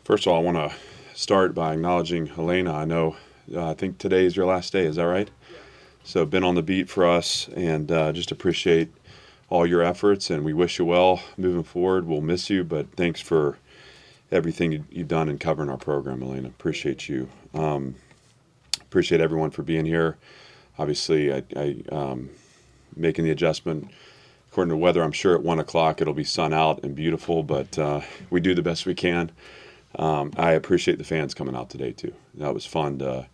First of all, I want to start by acknowledging Helena. I think today is your last day. Is that right? So been on the beat for us, and just appreciate all your efforts, and we wish you well moving forward. We'll miss you, but thanks for everything you've done in covering our program, Helena. Appreciate you. Appreciate everyone for being here. Obviously, I making the adjustment. According to weather, I'm sure at 1 o'clock it'll be sun out and beautiful, but we do the best we can. I appreciate the fans coming out today too. That was fun to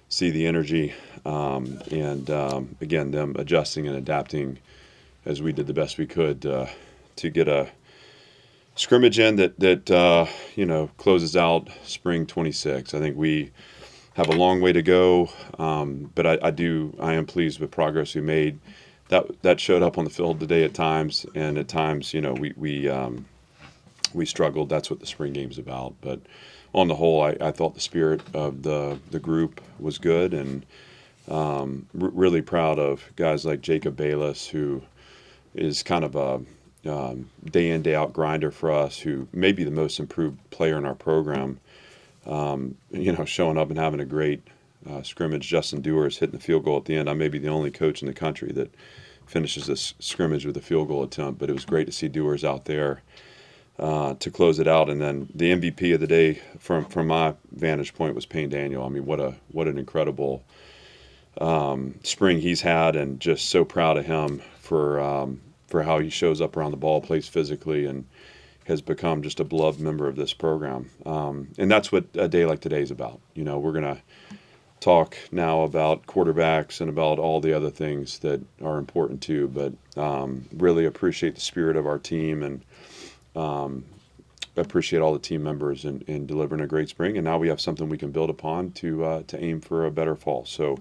see the energy, and again, them adjusting and adapting as we did the best we could to get a scrimmage in that closes out spring 26. I think we have a long way to go, but I am pleased with progress we made. That showed up on the field today at times, and at times, we struggled. That's what the spring game's about. But on the whole, I thought the spirit of the group was good, and really proud of guys like Jacob Bayless, who is kind of a day in, day out grinder for us, who may be the most improved player in our program. Showing up and having a great scrimmage. Justin Dewars hitting the field goal at the end. I may be the only coach in the country that finishes this scrimmage with a field goal attempt, but it was great to see Dewars out there to close it out. And then the MVP of the day, from my vantage point, was Payne Daniel. I mean, what an incredible spring he's had, and just so proud of him for how he shows up around the ball, plays physically, and has become just a beloved member of this program. And that's what a day like today is about. We're going to talk now about quarterbacks and about all the other things that are important too, but really appreciate the spirit of our team, and appreciate all the team members in delivering a great spring. And now we have something we can build upon to aim for a better fall. So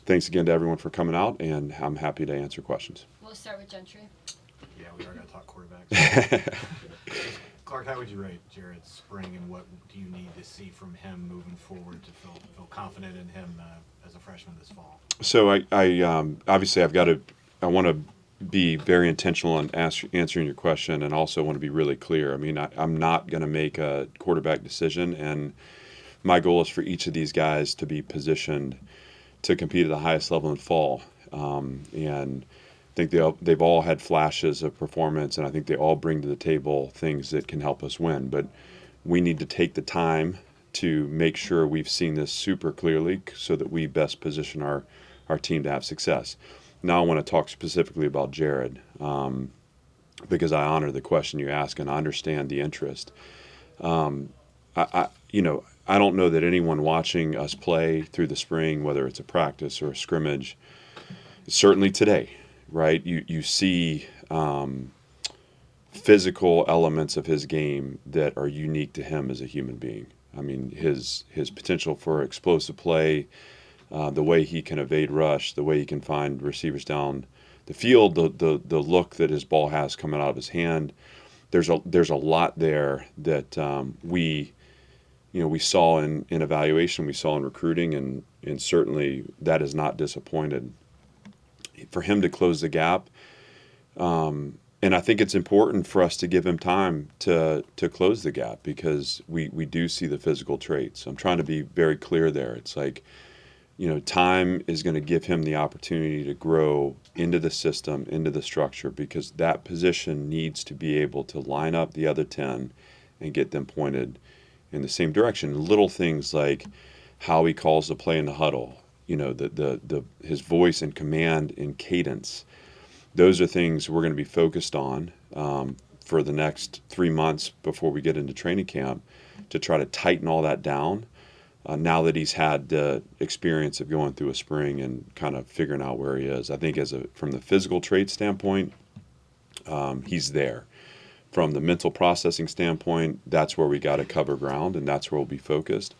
thanks again to everyone for coming out, and I'm happy to answer questions. We'll start with Gentry. Yeah, we are going to talk quarterbacks. Clark, how would you rate Jared's spring, and what do you need to see from him moving forward to feel confident in him as a freshman this fall? So I obviously I want to be very intentional in answering your question, and also want to be really clear. I mean, I'm not going to make a quarterback decision, and my goal is for each of these guys to be positioned to compete at the highest level in fall. And I think they've all had flashes of performance, and I think they all bring to the table things that can help us win. But we need to take the time to make sure we've seen this super clearly so that we best position our team to have success. Now I want to talk specifically about Jared, because I honor the question you ask, and I understand the interest. I don't know that anyone watching us play through the spring, whether it's a practice or a scrimmage, certainly today, right? You see physical elements of his game that are unique to him as a human being. I mean, his potential for explosive play, the way he can evade rush, the way he can find receivers down the field, the look that his ball has coming out of his hand. There's a lot there that we saw in evaluation, we saw in recruiting, and certainly that is not disappointed. For him to close the gap, and I think it's important for us to give him time to close the gap, because we do see the physical traits. I'm trying to be very clear there. It's like, time is going to give him the opportunity to grow into the system, into the structure, because that position needs to be able to line up the other 10 and get them pointed in the same direction. Little things like how he calls the play in the huddle, his voice and command and cadence. Those are things we're going to be focused on for the next 3 months before we get into training camp, to try to tighten all that down. Now that he's had the experience of going through a spring and kind of figuring out where he is, I think from the physical trait standpoint, he's there. From the mental processing standpoint, that's where we got to cover ground, and that's where we'll be focused.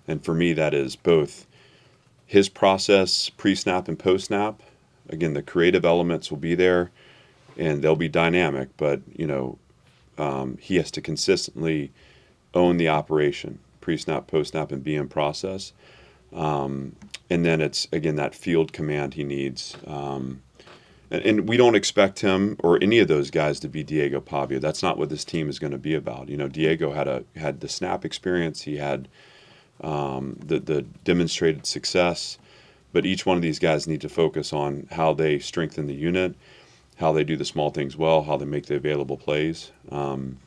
And for me, that is both his process pre-snap and post-snap. Again, the creative elements will be there, and they'll be dynamic, but he has to consistently own the operation, pre-snap, post-snap, and be in process. And then it's, again, that field command he needs. And and we don't expect him or any of those guys to be Diego Pavia. That's not what this team is going to be about. Diego had the snap experience. He had the demonstrated success, but each one of these guys need to focus on how they strengthen the unit, how they do the small things well, how they make the available plays. And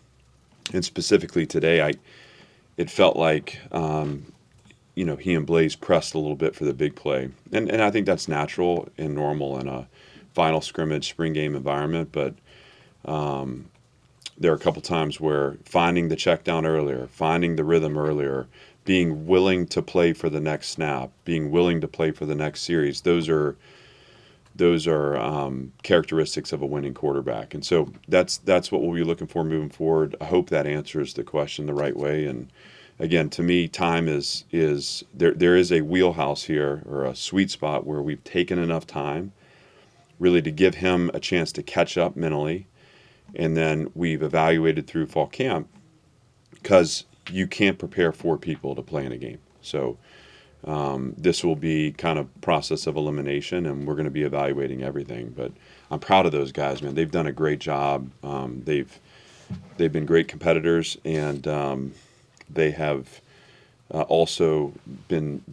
specifically today, it felt like he and Blaze pressed a little bit for the big play, and I think that's natural and normal in a final scrimmage spring game environment. But there are a couple times where finding the check down earlier, finding the rhythm earlier, being willing to play for the next snap, being willing to play for the next series, those are characteristics of a winning quarterback. And so that's what we'll be looking for moving forward. I hope that answers the question the right way. And again, to me, time is there is a wheelhouse here, or a sweet spot, where we've taken enough time really to give him a chance to catch up mentally. And then we've evaluated through fall camp, because you can't prepare 4 people to play in a game. So this will be kind of process of elimination, and we're going to be evaluating everything. But I'm proud of those guys, man. They've done a great job. They've been great competitors, and they have also been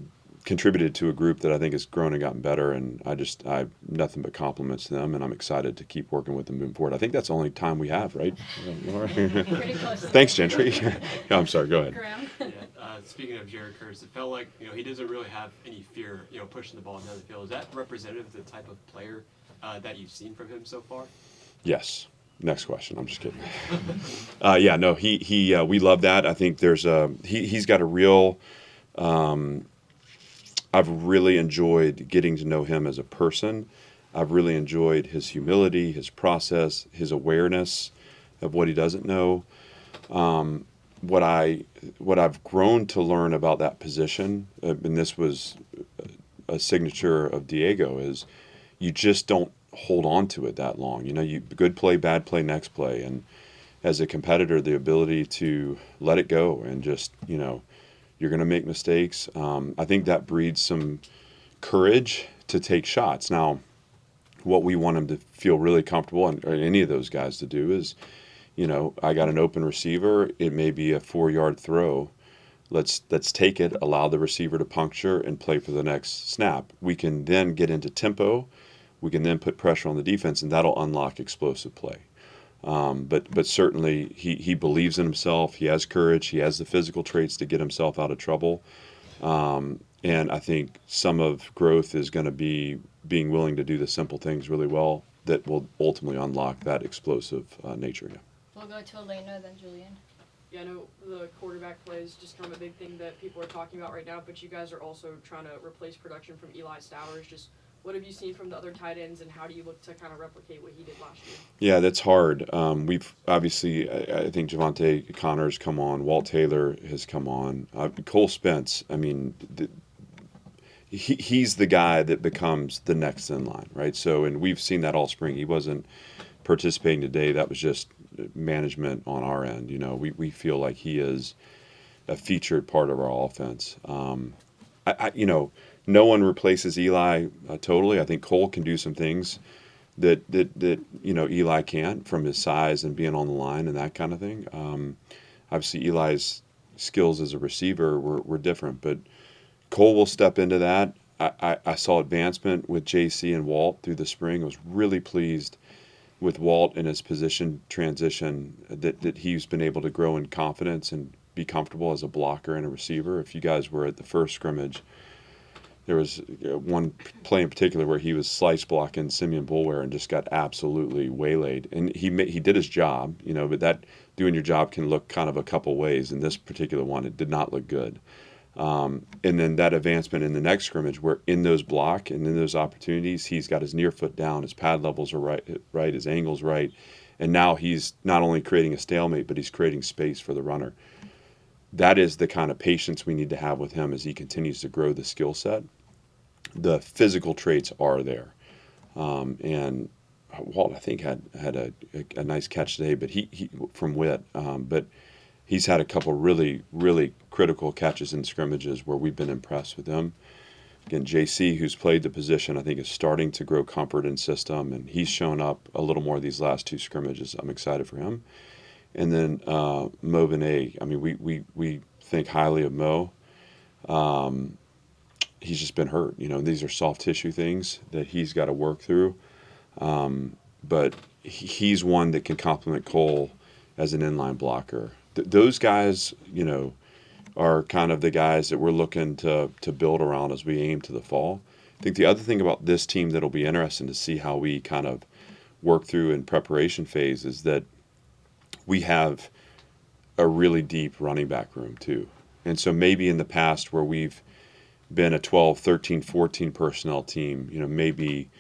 contributed to a group that I think has grown and gotten better. And I have nothing but compliments to them, and I'm excited to keep working with them moving forward. I think that's the only time we have, right? Pretty close to Thanks, it. Gentry. I'm sorry. Go ahead. Graham? Speaking of Jared Curtis, it felt like he doesn't really have any fear, pushing the ball down the field. Is that representative of the type of player that you've seen from him so far? Yes. Next question. I'm just kidding. No, he we love that. I think he's got a real. I've really enjoyed getting to know him as a person. I've really enjoyed his humility, his process, his awareness of what he doesn't know. What I've grown to learn about that position, and this was a signature of Diego, is you just don't hold on to it that long. You good play, bad play, next play, and as a competitor, the ability to let it go and just you're going to make mistakes. I think that breeds some courage to take shots. Now, what we want him to feel really comfortable, and any of those guys to do, is I got an open receiver. It may be a 4-yard throw. Let's take it, allow the receiver to puncture, and play for the next snap. We can then get into tempo. We can then put pressure on the defense, and that'll unlock explosive play. But certainly he believes in himself. He has courage. He has the physical traits to get himself out of trouble. And I think some of growth is going to be being willing to do the simple things really well that will ultimately unlock that explosive nature. Yeah. We'll go to Elena, then Julian. Yeah, I know the quarterback play is just kind of a big thing that people are talking about right now, but you guys are also trying to replace production from Eli Stowers. Just what have you seen from the other tight ends, and how do you look to kind of replicate what he did last year? Yeah, that's hard. We've obviously, I think Javante Connor's come on. Walt Taylor has come on. Cole Spence, I mean, he's the guy that becomes the next in line, right? So, and we've seen that all spring. He wasn't participating today. That was just management on our end. We feel like he is a featured part of our offense. No one replaces Eli totally. I think Cole can do some things that Eli can't, from his size and being on the line and that kind of thing. Obviously, Eli's skills as a receiver were different, but Cole will step into that. I saw advancement with JC and Walt through the spring. I was really pleased with Walt in his position transition, that he's been able to grow in confidence and be comfortable as a blocker and a receiver. If you guys were at the first scrimmage, there was one play in particular where he was slice blocking Simeon Boulware and just got absolutely waylaid. And he did his job, but that doing your job can look kind of a couple ways. In this particular one, it did not look good. And then that advancement in the next scrimmage, where in those block and in those opportunities, he's got his near foot down, his pad levels are right, his angle's right. And now he's not only creating a stalemate, but he's creating space for the runner. That is the kind of patience we need to have with him as he continues to grow the skill set. The physical traits are there. And Walt, I think, had a nice catch today, but he from Witt. But he's had a couple really, really critical catches in scrimmages where we've been impressed with him. again, JC, who's played the position, I think is starting to grow comfort in system, and he's shown up a little more these last 2 scrimmages. I'm excited for him. And then Mo Benet, I mean, we think highly of Mo. He's just been hurt. These are soft tissue things that he's got to work through. But he's one that can complement Cole as an inline blocker. Those guys, are kind of the guys that we're looking to build around as we aim to the fall. I think the other thing about this team that'll be interesting to see how we kind of work through in preparation phase is that we have a really deep running back room too. And so maybe in the past where we've been a 12, 13, 14 personnel team, maybe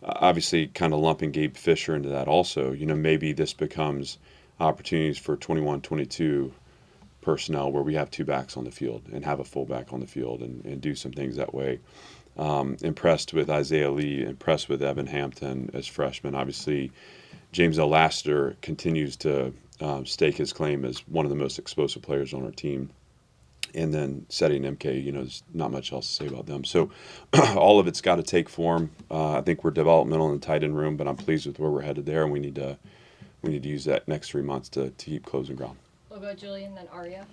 obviously kind of lumping Gabe Fisher into that also, maybe this becomes opportunities for 21, 22 personnel where we have 2 backs on the field and have a fullback on the field and do some things that way. Impressed with Isaiah Lee, impressed with Evan Hampton as freshmen. Obviously, James L. Lassiter continues to stake his claim as one of the most explosive players on our team. And then Seti and MK, there's not much else to say about them. So all of it's got to take form. I think we're developmental in the tight end room, but I'm pleased with where we're headed there, and we need to use that next 3 months to keep closing ground. We'll go Julian, then Aria.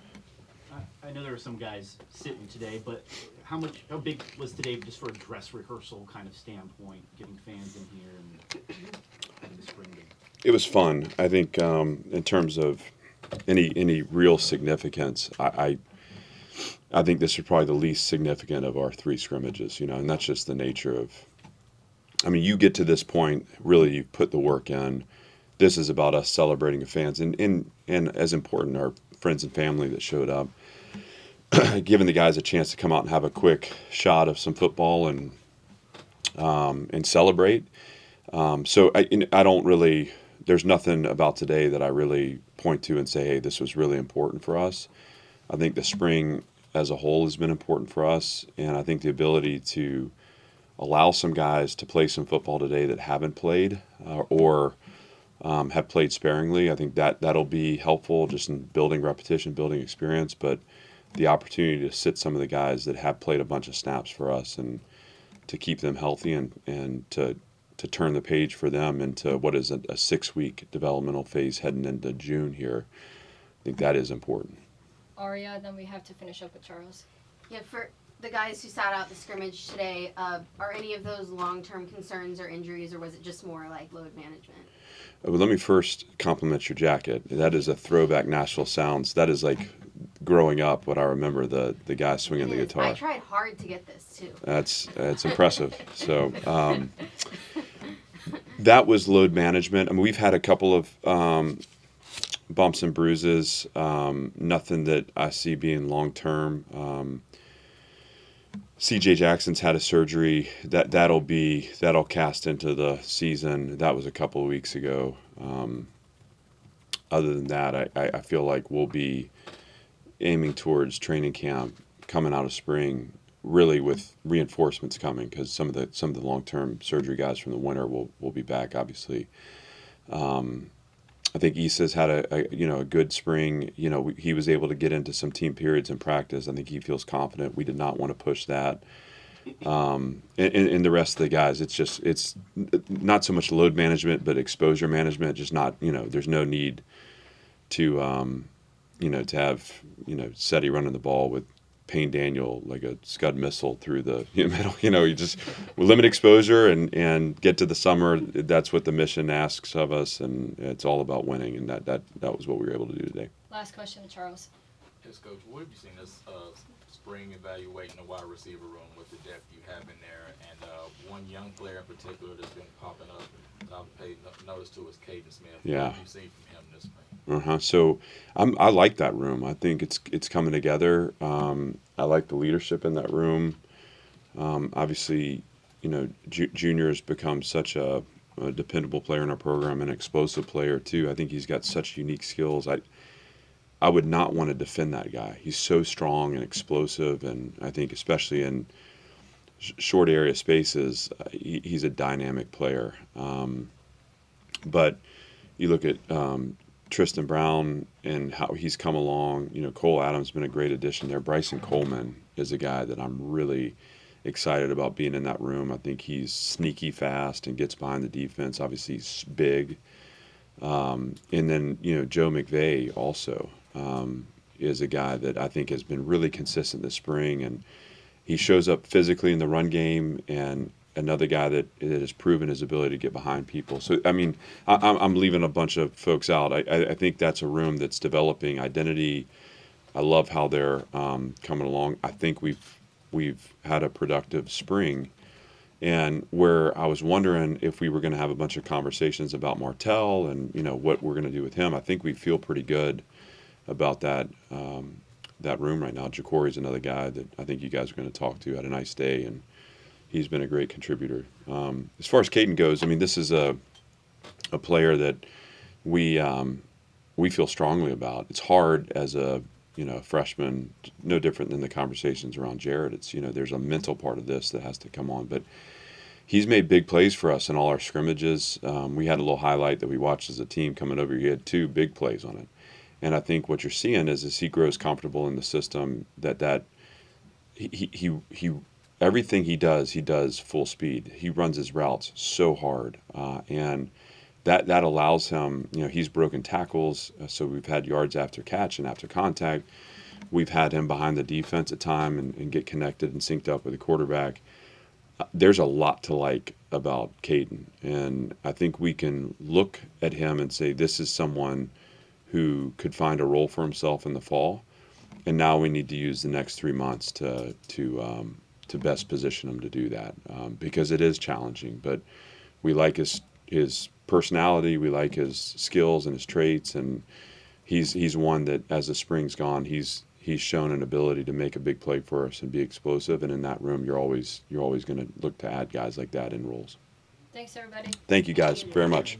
I know there were some guys sitting today, but how big was today just for a dress rehearsal kind of standpoint, getting fans in here and having the spring game? It was fun. I think in terms of any real significance, I think this is probably the least significant of our 3 scrimmages, and that's just the nature of. I mean, you get to this point, really, you've put the work in. This is about us celebrating the fans, and as important, our friends and family that showed up, giving the guys a chance to come out and have a quick shot of some football and celebrate. So I don't really. There's nothing about today that I really point to and say, hey, this was really important for us. I think the spring as a whole has been important for us, and I think the ability to allow some guys to play some football today that haven't played or have played sparingly, I think that'll be helpful just in building repetition, building experience, but the opportunity to sit some of the guys that have played a bunch of snaps for us and to keep them healthy and to turn the page for them into what is a 6-week developmental phase heading into June here, I think that is important. Aria, then we have to finish up with Charles. Yeah, for the guys who sat out the scrimmage today, are any of those long-term concerns or injuries, or was it just more like load management? Well, let me first compliment your jacket. That is a throwback Nashville Sounds. That is like growing up what I remember the guy swinging the guitar. I tried hard to get this too. It's impressive. So that was load management. I mean, we've had a couple of bumps and bruises. Nothing that I see being long term. CJ Jackson's had a surgery that'll cast into the season. That was a couple of weeks ago. Other than that, I feel like we'll be aiming towards training camp coming out of spring, really with reinforcements coming because some of the long-term surgery guys from the winter will be back. Obviously, I think Issa's had a good spring. He was able to get into some team periods in practice. I think he feels confident. We did not want to push that. And the rest of the guys, it's not so much load management, but exposure management. Just not, there's no need to, to have, Seti running the ball with Payne Daniel like a Scud missile through the middle. You just limit exposure and get to the summer. That's what the mission asks of us, and it's all about winning. And that was what we were able to do today. Last question to Charles. Yes, Coach. What have you seen this spring evaluating the wide receiver room with the depth you have in there? And one young player in particular that's been popping up that I've paid notice to is Caden Smith. Yeah. What have you seen from him this spring? So I like that room. I think it's coming together. I like the leadership in that room. Obviously, Junior has become such a dependable player in our program, an explosive player too. I think he's got such unique skills. I would not want to defend that guy. He's so strong and explosive, and I think especially in short area spaces, he's a dynamic player. But you look at Tristan Brown and how he's come along. Cole Adams has been a great addition there. Bryson Coleman is a guy that I'm really excited about being in that room. I think he's sneaky fast and gets behind the defense. Obviously, he's big. And then, Joe McVay also is a guy that I think has been really consistent this spring, and he shows up physically in the run game, and another guy that has proven his ability to get behind people. So, I mean, I'm leaving a bunch of folks out. I think that's a room that's developing identity. I love how they're coming along. I think we've had a productive spring, and where I was wondering if we were going to have a bunch of conversations about Martell and what we're going to do with him. I think we feel pretty good about that room right now. Jacory's another guy that I think you guys are going to talk to. Had a nice day, and he's been a great contributor. As far as Caden goes, I mean, this is a player that we feel strongly about. It's hard as a freshman, no different than the conversations around Jared. It's there's a mental part of this that has to come on, but he's made big plays for us in all our scrimmages. We had a little highlight that we watched as a team coming over. He had 2 big plays on it, and I think what you're seeing is as he grows comfortable in the system, that he everything he does full speed. He runs his routes so hard, and that allows him, he's broken tackles, so we've had yards after catch and after contact. We've had him behind the defense at time and get connected and synced up with the quarterback. There's a lot to like about Caden, and I think we can look at him and say this is someone who could find a role for himself in the fall, and now we need to use the next 3 months to best position him to do that, because it is challenging, but we like his personality, we like his skills and his traits, and he's one that as the spring's gone, he's shown an ability to make a big play for us and be explosive. And in that room, you're always going to look to add guys like that in roles. Thanks, everybody. Thank you guys very much.